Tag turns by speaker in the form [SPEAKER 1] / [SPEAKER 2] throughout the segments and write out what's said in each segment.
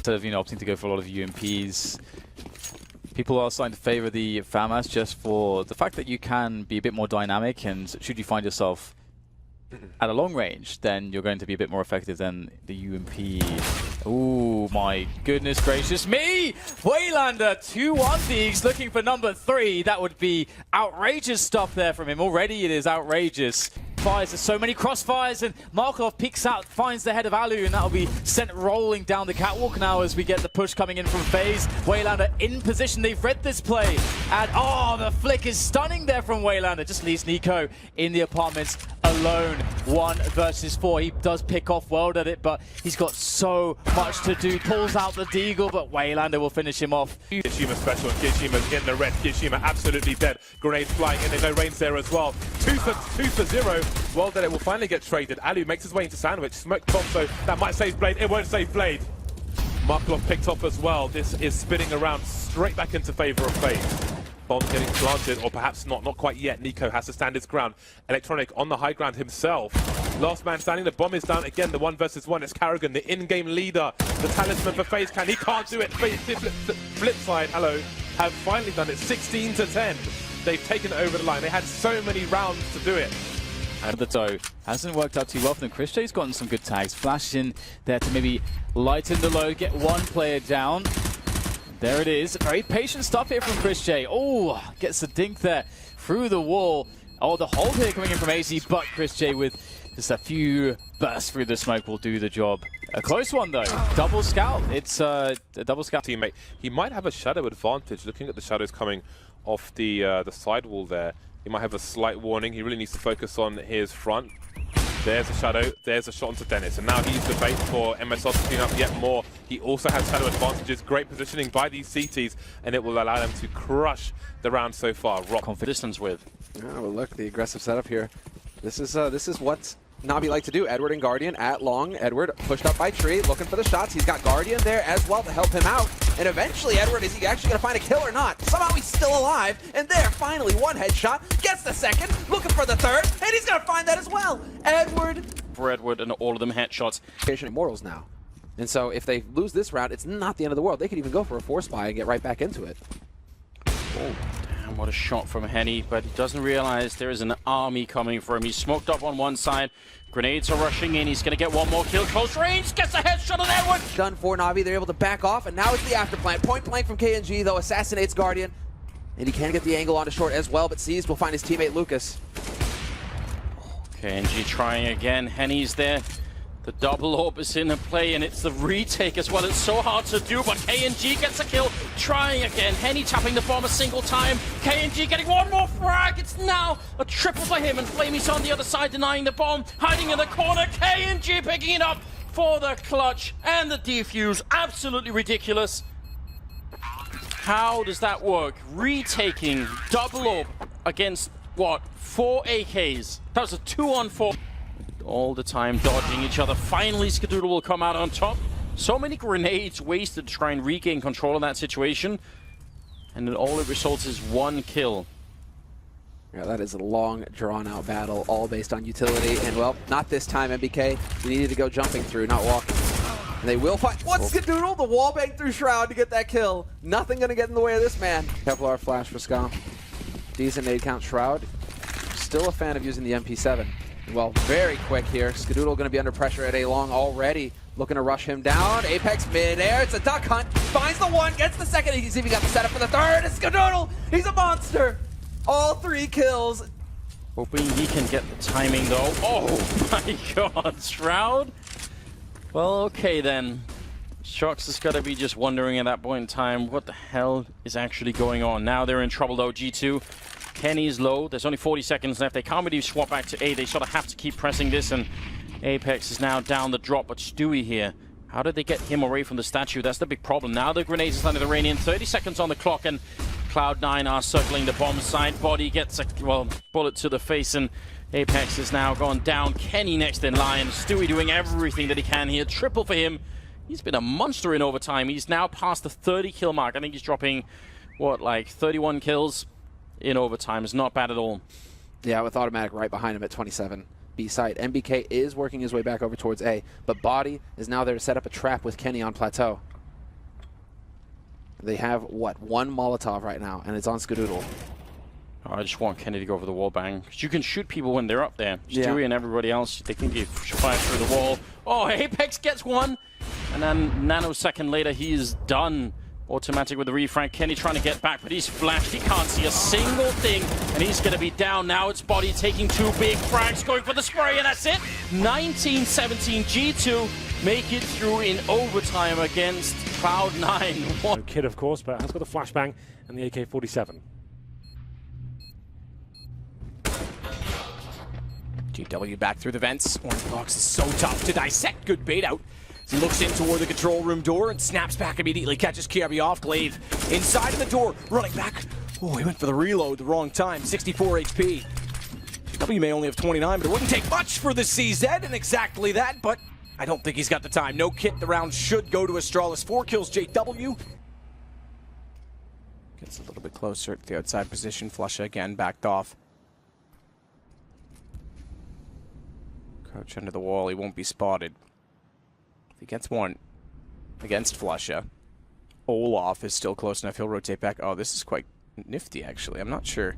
[SPEAKER 1] Instead of, opting to go for a lot of UMPs, people are starting to favor the FAMAS just for the fact that you can be a bit more dynamic, and should you find yourself at a long range, then you're going to be a bit more effective than the UMP. Ooh, my goodness gracious me! Waylander, 2-1 Deegs looking for number 3. That would be outrageous stuff there from him. Already it is outrageous. There's so many crossfires, and Markov peeks out, finds the head of Alu, and that'll be sent rolling down the catwalk now as we get the push coming in from FaZe. Waylander in position, they've read this play, and the flick is stunning there from Waylander. Just leaves Nico in the apartments alone. 1 versus 4. He does pick off well at it, but he's got so much to do. Pulls out the deagle, but Waylander will finish him off.
[SPEAKER 2] Kishima special, Kishima's in the red. Kishima absolutely dead. Grenades flying in, there's no range there as well. 2 for 0. Well, then it will finally get traded. Alu makes his way into Sandwich. Smoke top, so that might save Blade. It won't save Blade. Markov picked up as well. This is spinning around straight back into favor of FaZe. Bomb getting planted, or perhaps not quite yet. Nico has to stand his ground. Electronic on the high ground himself. Last man standing, the bomb is down again. The 1 versus 1, it's Karrigan, the in-game leader. The talisman for FaZe he can't do it. Flip side, hello, have finally done it. 16-10. They've taken it over the line. They had so many rounds to do it.
[SPEAKER 1] And the toe hasn't worked out too well for them. Chrisjay's gotten some good tags. Flash in there to maybe lighten the load, get 1 player down. There it is. Very patient stuff here from Csgo. Oh, gets a dink there through the wall. Oh, the hold here coming in from AC, but Csgo with just a few bursts through the smoke will do the job. A close one though. Double scout. It's a double scout.
[SPEAKER 2] Teammate. He might have a shadow advantage. Looking at the shadows coming off the sidewall there, he might have a slight warning. He really needs to focus on his front. There's a shadow, there's a shot onto Dennis, and now he's the bait for MSR to clean up yet more. He also has shadow advantages, great positioning by these CTs, and it will allow them to crush the round so far. Rock
[SPEAKER 3] distance with.
[SPEAKER 4] Oh, well, look, the aggressive setup here. This is what Navi like to do. Edward and Guardian at long. Edward pushed up by Tree, looking for the shots. He's got Guardian there as well to help him out. And eventually, Edward, is he actually going to find a kill or not? Somehow he's still alive. And there, finally, 1 headshot. Gets the 2nd, looking for the 3rd. And he's going to find that as well. Edward.
[SPEAKER 3] For Edward, and all of them headshots.
[SPEAKER 4] Immortals now. And so if they lose this round, it's not the end of the world. They could even go for a 4 spy and get right back into it.
[SPEAKER 3] Oh, damn, what a shot from Henny, but he doesn't realize there is an army coming for him. He's smoked up on one side. Grenades are rushing in. He's going to get 1 more kill. Close range. Gets a headshot on Edward.
[SPEAKER 4] Done for Navi. They're able to back off, and now it's the afterplant. Point blank from KNG, though, assassinates Guardian. And he can get the angle onto short as well, but Seized will find his teammate Lucas.
[SPEAKER 3] KNG trying again. Henny's there. The double orb is in play, and it's the retake as well. It's so hard to do, but KNG gets a kill. Trying again. Henny tapping the bomb a single time. KNG getting 1 more frag. It's now a triple for him, and Flamey's on the other side denying the bomb. Hiding in the corner. KNG picking it up for the clutch and the defuse. Absolutely ridiculous. How does that work? Retaking double orb against, what, 4 AKs? That was a 2-on-4. All the time dodging each other. Finally, Skadoodle will come out on top. So many grenades wasted to try and regain control of that situation. And then all it results is 1 kill.
[SPEAKER 4] Yeah, that is a long, drawn-out battle, all based on utility. And, well, not this time, MBK. You needed to go jumping through, not walking. And they will find... What's Skadoodle? The wall bang through Shroud to get that kill. Nothing going to get in the way of this man. Kevlar flash for Ska. Decent nade count Shroud. Still a fan of using the MP7. Well, very quick here. Skadoodle going to be under pressure at A-Long already. Looking to rush him down. Apex mid-air. It's a duck hunt. Finds the 1, gets the 2nd. He's even got the setup for the 3rd. It's Skadoodle. He's a monster. All 3 kills.
[SPEAKER 3] Hoping he can get the timing, though. Oh, my God. Shroud? Well, okay, then. Shox has got to be just wondering at that point in time what the hell is actually going on. Now they're in trouble, though. G2. Kenny's low. There's only 40 seconds left. They can't really swap back to A. They sort of have to keep pressing this, and Apex is now down the drop. But Stewie here, how did they get him away from the statue? That's the big problem. Now the grenades are starting to rain in. 30 seconds on the clock, and Cloud9 are circling the bomb side. Body gets a, well, bullet to the face, and Apex is now gone down. Kenny next in line. Stewie doing everything that he can here. Triple for him. He's been a monster in overtime. He's now past the 30 kill mark. I think he's dropping, what, like 31 kills in overtime. Is not bad at all.
[SPEAKER 4] Yeah, with automatic right behind him at 27. B side. MBK is working his way back over towards A, but Body is now there to set up a trap with Kenny on plateau. They have, what, one Molotov right now, and it's on Skadoodle.
[SPEAKER 3] Oh, I just want Kenny to go over the wall bang. 'Cause you can shoot people when they're up there.
[SPEAKER 4] Yeah.
[SPEAKER 3] Stewie and everybody else, they think you fire through the wall. Oh, Apex gets one. And then nanosecond later, he is done. Automatic with the refrag. Kenny trying to get back, but he's flashed. He can't see a single thing, and he's going to be down. Now it's Body taking two big frags, going for the spray, and that's it. 19-17 G2 make it through in overtime against Cloud9.
[SPEAKER 5] No kid, of course, but has got the flashbang and the AK-47.
[SPEAKER 6] GW back through the vents. Orange box is so tough to dissect. Good bait out. As he looks in toward the control room door and snaps back immediately. Catches KRB off. Glaive inside of the door. Running back. Oh, he went for the reload the wrong time. 64 HP. GW may only have 29, but it wouldn't take much for the CZ, and exactly that, but I don't think he's got the time. No kit. The round should go to Astralis. 4 kills JW. Gets a little bit closer at the outside position. Flusha again backed off. Crouch under the wall, he won't be spotted. If he gets one against Flusha, Olaf is still close enough, he'll rotate back. Oh, this is quite nifty, actually. I'm not sure.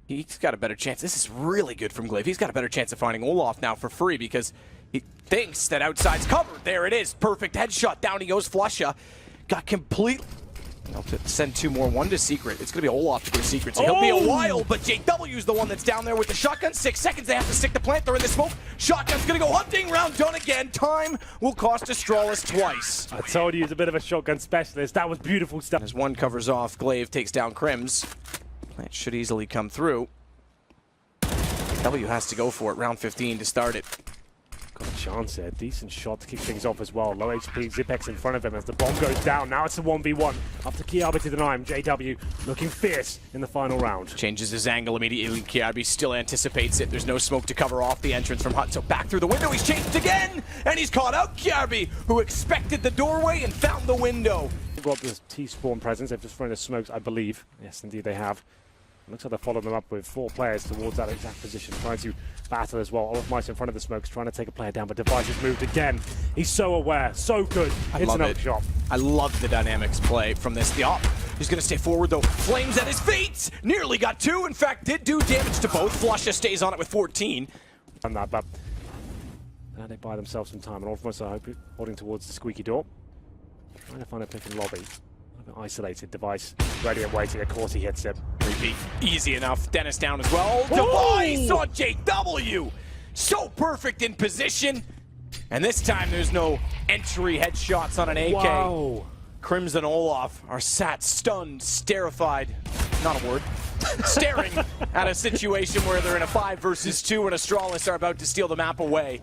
[SPEAKER 6] He's got a better chance. This is really good from Glaive. He's got a better chance of finding Olaf now for free because he thinks that outside's covered. There it is. Perfect headshot. Down he goes. Flusha got completely... I'll send 2 more, 1 to Secret. It's going to be Olaf to go to Secret, so he'll be a while, but JW's the one that's down there with the shotgun. 6 seconds, they have to stick the plant, they're in the smoke. Shotgun's going to go hunting, round done again. Time will cost Astralis twice.
[SPEAKER 5] I told you he's a bit of a shotgun specialist. That was beautiful stuff.
[SPEAKER 6] As one covers off, Glaive takes down Crims. Plant should easily come through. W has to go for it, round 15 to start it.
[SPEAKER 5] Got a chance there. Decent shot to kick things off as well. Low HP, Zipex in front of him as the bomb goes down. Now it's a 1v1. Up to KRB to deny him. JW looking fierce in the final round.
[SPEAKER 6] Changes his angle immediately. KRB still anticipates it. There's no smoke to cover off the entrance from Hut, so back through the window. He's changed again, and he's caught out KRB, who expected the doorway and found the window.
[SPEAKER 5] They've got this T-spawn presence. They've just thrown the smokes, I believe. Yes, indeed they have. Looks like they followed them up with 4 players towards that exact position, trying to battle as well. Olaf Mice in front of the smokes, trying to take a player down, but Device has moved again. He's so aware, so good. It's an up shot.
[SPEAKER 6] I love the dynamics play from this. The op, he's going to stay forward though. Flames at his feet! Nearly got 2, in fact, did do damage to both. Flusha stays on it with 14.
[SPEAKER 5] And that, but now they buy themselves some time, and Olaf Mice are holding towards the squeaky door. Trying to find a pick in lobby. Isolated. Device ready and waiting. Of course he hits him.
[SPEAKER 6] Repeat. Easy enough. Dennis down as well. Device on JW. So perfect in position. And this time there's no entry headshots on an AK.
[SPEAKER 5] Wow.
[SPEAKER 6] Crimson Olaf are sat stunned, starified. Not a word. Staring at a situation where they're in a 5 versus 2 and Astralis are about to steal the map away.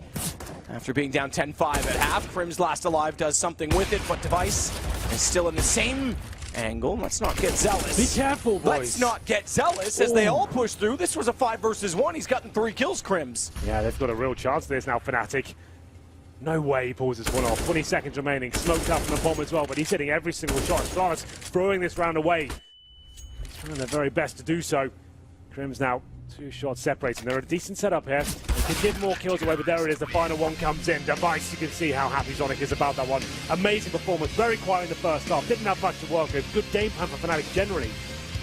[SPEAKER 6] After being down 10-5 at half, Crim's last alive does something with it, but Device is still in the same angle. Let's not get zealous.
[SPEAKER 5] Be careful, boys.
[SPEAKER 6] Let's not get zealous as they all push through. This was a 5 versus 1. He's gotten 3 kills, Crims.
[SPEAKER 5] Yeah, they've got a real chance. There's now Fnatic. No way he pulls this one off. 20 seconds remaining. Smoked up from the bomb as well, but he's hitting every single shot. Astralis throwing this round away. He's trying their very best to do so. Crims now 2 shots separating. They're a decent setup here. They could give more kills away, but there it is. The final one comes in. Device, you can see how happy Zonic is about that one. Amazing performance. Very quiet in the first half. Didn't have much to work with. Good game plan for Fnatic generally.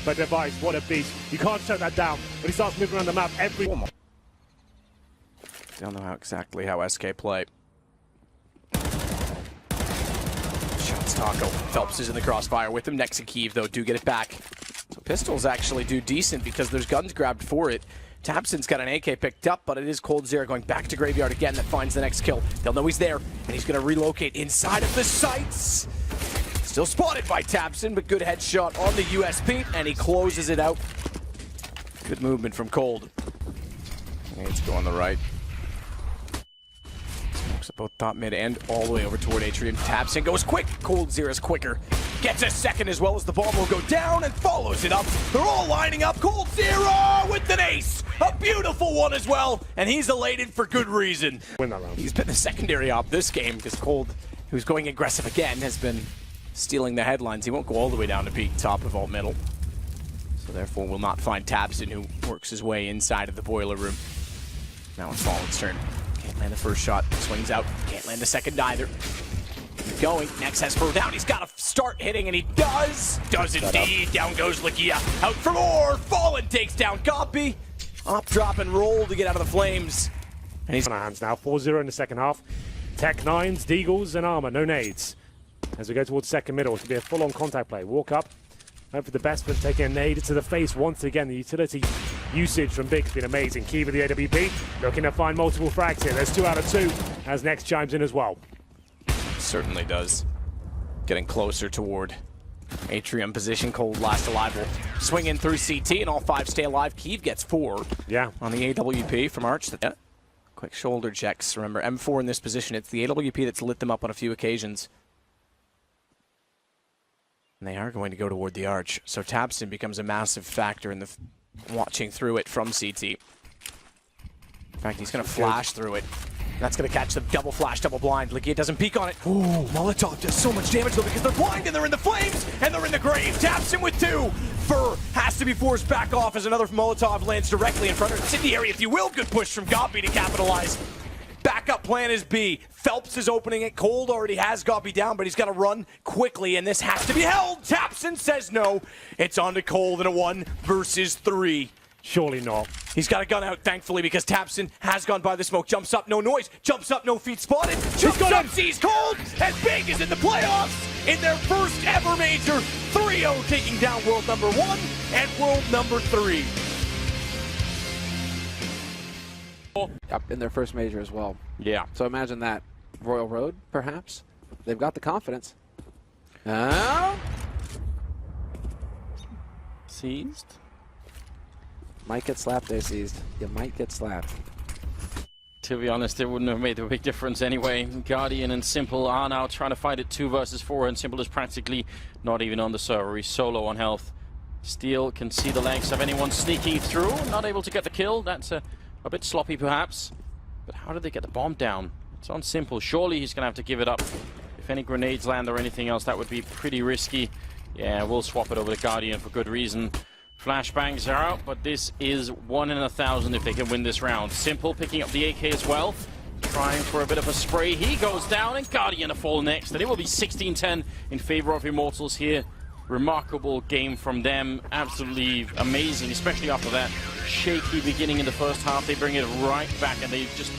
[SPEAKER 5] But Device, what a beast. You can't shut that down. But he starts moving around the map every...
[SPEAKER 6] Don't know exactly how SK play. Shots Taco. Phelps is in the crossfire with him. Next to Kiev, though, do get it back. So Pistols actually do decent because there's guns grabbed for it. Tabson's got an AK picked up, but it is Cold Zero going back to Graveyard again that finds the next kill. They'll know he's there, and he's going to relocate inside of the sights. Still spotted by Tabson, but good headshot on the USP, and he closes it out. Good movement from Cold. It's going the right. Smokes at both top mid and all the way over toward Atrium. Tabson goes quick. Cold Zero's quicker. Gets a second as well as the bomb will go down and follows it up. They're all lining up. Cold Zero with an ace. A beautiful one as well. And he's elated for good reason.
[SPEAKER 5] Win that round.
[SPEAKER 6] He's been the secondary op this game because Cold, who's going aggressive again, has been stealing the headlines. He won't go all the way down to peak top of alt middle. So therefore will not find Tabson, who works his way inside of the boiler room. Now it's Fallen's turn. Can't land the first shot. Swings out. Can't land the second either. keep going. Next has throw down. He's got to start hitting, and he does. Does indeed. Down goes Lakia. Out for more. Fallen takes down Goppy. Up, drop, and roll to get out of the flames. And he's
[SPEAKER 5] on our hands now. 4-0 in the second half. Tech 9s, Deagles, and Armor. No nades. As we go towards second middle, it'll be a full-on contact play. Walk up. Hope for the best, but taking a nade to the face once again. The utility usage from Big's been amazing. Key with the AWP. Looking to find multiple frags here. There's 2 out of 2 as Next chimes in as well.
[SPEAKER 6] certainly does. Getting closer toward Atrium position. Cold last alive will swing in through CT, and all 5 stay alive. Keeve gets 4 on the AWP from Arch. Quick shoulder checks. Remember, M4 in this position, it's the AWP that's lit them up on a few occasions. And they are going to go toward the Arch. So Tabson becomes a massive factor in the watching through it from CT. In fact, he's going to flash through it. That's going to catch the double flash, double blind. Lakia doesn't peek on it. Ooh, Molotov does so much damage though because they're blind and they're in the flames and they're in the grave. Taps him with 2. Fur has to be forced back off as another Molotov lands directly in front of incendiary, if you will. Good push from Goppy to capitalize. Backup plan is B. Phelps is opening it. Cold already has Goppy down, but he's got to run quickly, and this has to be held. Tapson says no. It's on to Cold in a 1 versus 3.
[SPEAKER 5] Surely not.
[SPEAKER 6] He's got a gun out, thankfully, because Tapson has gone by the smoke. Jumps up, no noise. Jumps up, no feet spotted. Jumps up, sees Cold, and Big is in the playoffs in their first ever major. 3-0 taking down world number 1 and world number 3.
[SPEAKER 4] Yep, in their first major as well.
[SPEAKER 3] Yeah.
[SPEAKER 4] So imagine that. Royal Road, perhaps? They've got the confidence.
[SPEAKER 3] Seized.
[SPEAKER 4] Might get slapped there, Seized. You might get slapped.
[SPEAKER 3] To be honest, it wouldn't have made a big difference anyway. Guardian and Simple are now trying to fight it 2 versus 4, and Simple is practically not even on the server. He's solo on health. Steel can see the legs of anyone sneaking through. Not able to get the kill. That's a bit sloppy, perhaps. But how did they get the bomb down? It's on Simple. Surely he's going to have to give it up. If any grenades land or anything else, that would be pretty risky. Yeah, we'll swap it over to Guardian for good reason. Flashbangs are out, but this is 1 in 1,000 if they can win this round. Simple picking up the AK as well. Trying for a bit of a spray. He goes down, and Guardian a fall next. And it will be 16-10 in favor of Immortals here. Remarkable game from them. Absolutely amazing, especially after that shaky beginning in the first half. They bring it right back, and they've just